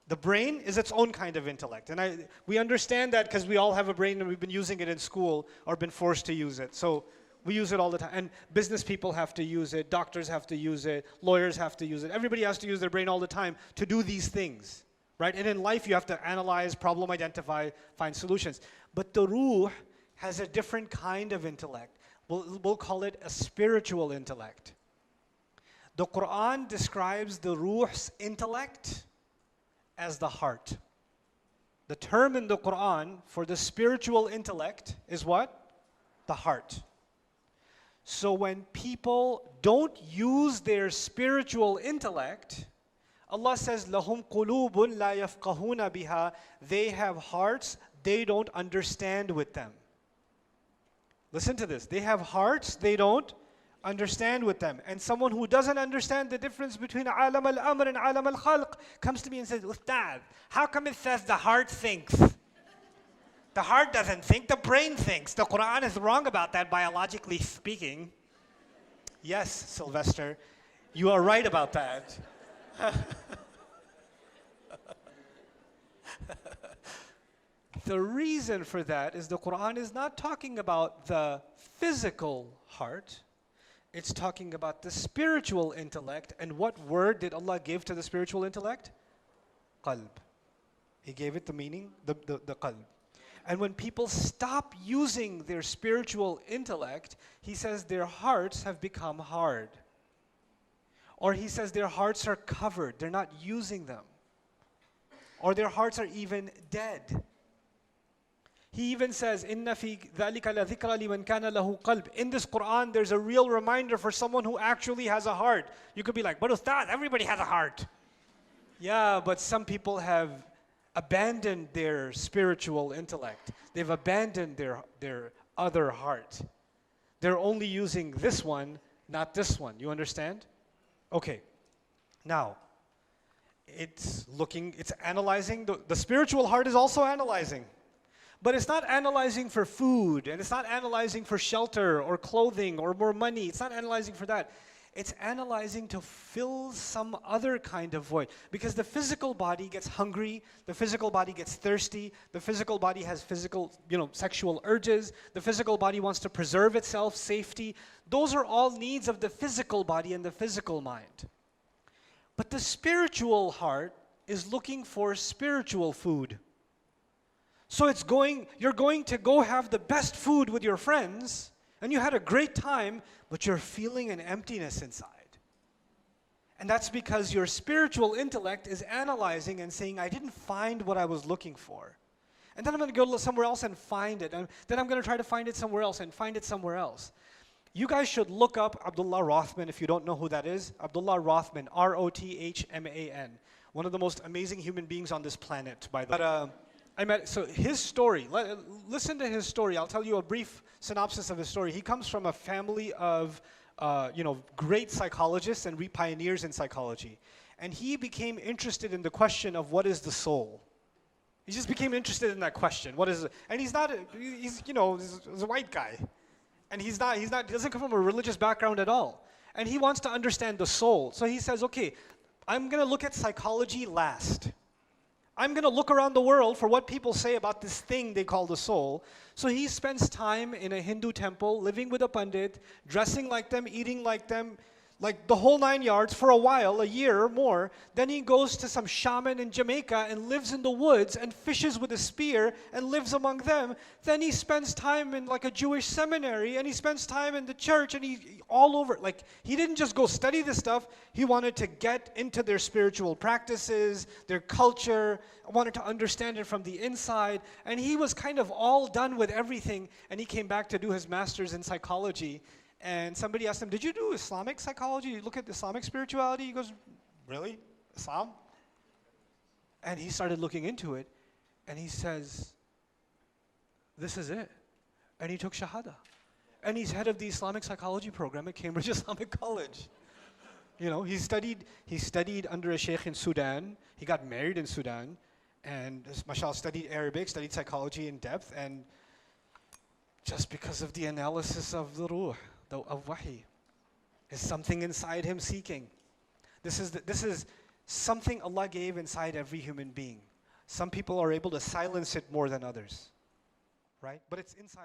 The brain is its own kind of intellect. And we understand that because we all have a brain and we've been using it in school or been forced to use it. So we use it all the time. And business people have to use it, doctors have to use it, lawyers have to use it. Everybody has to use their brain all the time to do these things, right? And in life you have to analyze, problem identify, find solutions. But the ruh has a different kind of intellect. We'll call it a spiritual intellect. The Quran describes the ruh's intellect as the heart. The term in the Quran for the spiritual intellect is what? The heart. So when people don't use their spiritual intellect, Allah says, لَهُمْ قُلُوبٌ لَا يَفْقَهُونَ بِهَا. They have hearts they don't understand with them. Listen to this. They have hearts they don't understand with them. And someone who doesn't understand the difference between alam al-amr and alam al-khalq comes to me and says, Ustad, how come it says the heart thinks? The heart doesn't think, the brain thinks. The Quran is wrong about that, biologically speaking. Yes, Sylvester, you are right about that. The reason for that is the Quran is not talking about the physical heart. It's talking about the spiritual intellect. And what word did Allah give to the spiritual intellect? Qalb. He gave it the meaning, the qalb. And when people stop using their spiritual intellect, He says their hearts have become hard. Or He says their hearts are covered, they're not using them. Or their hearts are even dead. He even says, إِنَّ فِي ذَلِكَ لَذِكْرَ لِمَنْ كَانَ لَهُ قَلْبٌ. In this Quran, there's a real reminder for someone who actually has a heart. You could be like, but Ustad, everybody has a heart. Yeah, but some people have abandoned their spiritual intellect. They've abandoned their other heart. They're only using this one, not this one. You understand? Okay. Now, it's analyzing. The spiritual heart is also analyzing. But it's not analyzing for food, and it's not analyzing for shelter or clothing or more money. It's not analyzing for that. It's analyzing to fill some other kind of void. Because the physical body gets hungry, the physical body gets thirsty, the physical body has physical, sexual urges, the physical body wants to preserve itself, safety. Those are all needs of the physical body and the physical mind. But the spiritual heart is looking for spiritual food. So you're going to go have the best food with your friends, and you had a great time, but you're feeling an emptiness inside. And that's because your spiritual intellect is analyzing and saying, I didn't find what I was looking for. And then I'm going to go somewhere else and find it. And then I'm going to try to find it somewhere else and find it somewhere else. You guys should look up Abdullah Rothman if you don't know who that is. Abdullah Rothman, R-O-T-H-M-A-N. One of the most amazing human beings on this planet, by the way. So his story, listen to his story. I'll tell you a brief synopsis of his story. He comes from a family of, great psychologists and pioneers in psychology. And he became interested in the question of what is the soul. He just became interested in that question. What is it? And he's a white guy. And he doesn't come from a religious background at all. And he wants to understand the soul. So he says, okay, I'm going to look at psychology last. I'm going to look around the world for what people say about this thing they call the soul. So he spends time in a Hindu temple, living with a pandit, dressing like them, eating like them, like the whole 9 yards for a while, a year or more. Then he goes to some shaman in Jamaica and lives in the woods and fishes with a spear and lives among them. Then he spends time in like a Jewish seminary, and he spends time in the church, and he all over. Like, he didn't just go study this stuff. He wanted to get into their spiritual practices, their culture, wanted to understand it from the inside. And he was kind of all done with everything, and he came back to do his master's in psychology. And somebody asked him, did you do Islamic psychology? You look at Islamic spirituality? He goes, really? Islam? And he started looking into it, and he says, this is it. And he took Shahada. And he's head of the Islamic psychology program at Cambridge Islamic College. He studied under a sheikh in Sudan. He got married in Sudan. And mashallah, studied Arabic, studied psychology in depth. And just because of the analysis of the ruh, of wahi, is something inside him seeking. This is something Allah gave inside every human being. Some people are able to silence it more than others, right? But it's inside.